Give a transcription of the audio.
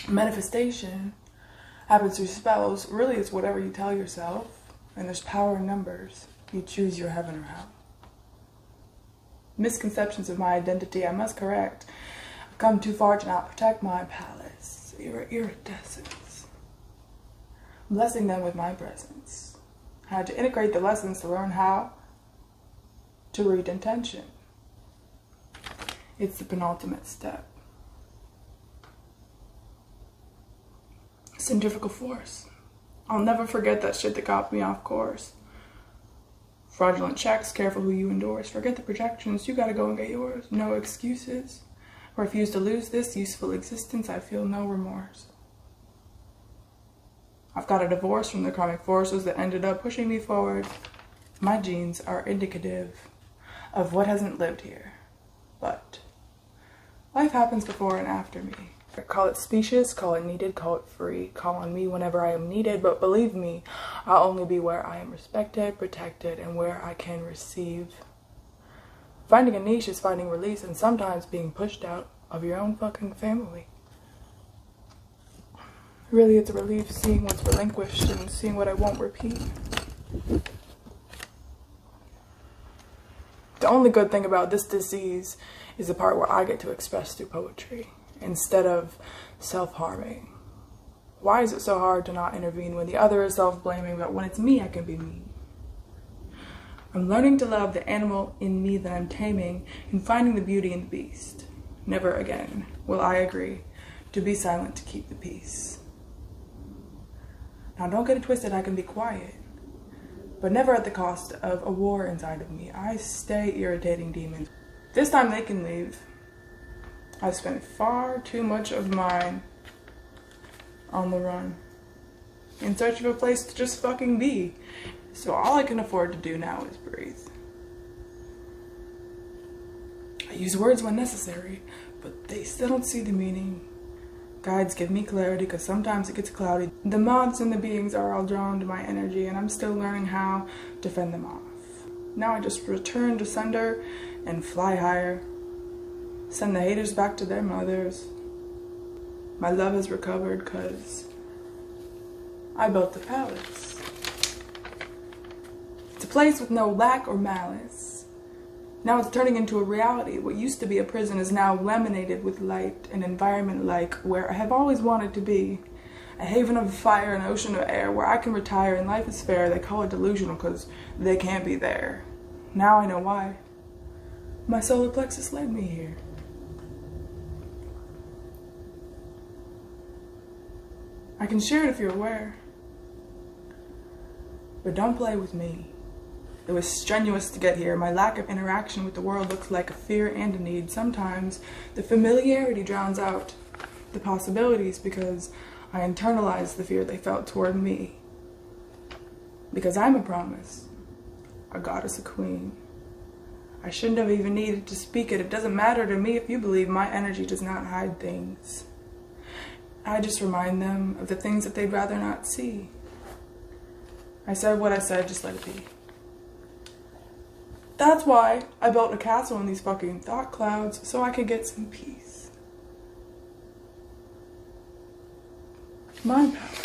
Manifestation happens through spells. Really, it's whatever you tell yourself. And there's power in numbers. You choose your heaven or hell. Misconceptions of my identity I must correct. I've come too far to not protect my palace. Your iridescence. Blessing them with my presence. I had to integrate the lessons to learn how to read intention. It's the penultimate step. Centrifugal force. I'll never forget that shit that got me off course. Fraudulent checks, careful who you endorse. Forget the projections, you gotta go and get yours. No excuses. Refuse to lose this useful existence, I feel no remorse. I've got a divorce from the karmic forces that ended up pushing me forward. My genes are indicative of what hasn't lived here. But life happens before and after me. Call it specious, call it needed, call it free. Call on me whenever I am needed, but believe me, I'll only be where I am respected, protected, and where I can receive. Finding a niche is finding release and sometimes being pushed out of your own fucking family. Really, it's a relief seeing what's relinquished and seeing what I won't repeat. The only good thing about this disease is the part where I get to express through poetry instead of self-harming. Why is it so hard to not intervene when the other is self-blaming, but when it's me, I can be mean? I'm learning to love the animal in me that I'm taming and finding the beauty in the beast. Never again will I agree to be silent to keep the peace. Now don't get it twisted, I can be quiet, but never at the cost of a war inside of me. I stay irritating demons. This time they can leave. I've spent far too much of mine on the run, in search of a place to just fucking be. So all I can afford to do now is breathe. I use words when necessary, but they still don't see the meaning. Guides give me clarity, because sometimes it gets cloudy. The moths and the beings are all drawn to my energy, and I'm still learning how to fend them off. Now I just return to sender and fly higher. Send the haters back to their mothers. My love has recovered because I built the palace. It's a place with no lack or malice. Now it's turning into a reality. What used to be a prison is now laminated with light, an environment like where I have always wanted to be. A haven of fire, an ocean of air where I can retire and life is fair. They call it delusional because they can't be there. Now I know why. My solar plexus led me here. I can share it if you're aware. But don't play with me. It was strenuous to get here. My lack of interaction with the world looks like a fear and a need. Sometimes the familiarity drowns out the possibilities because I internalize the fear they felt toward me. Because I'm a promise, a goddess, a queen. I shouldn't have even needed to speak it. It doesn't matter to me if you believe my energy does not hide things. I just remind them of the things that they'd rather not see. I said what I said, just let it be. That's why I built a castle in these fucking thought clouds, so I could get some peace. Mind power.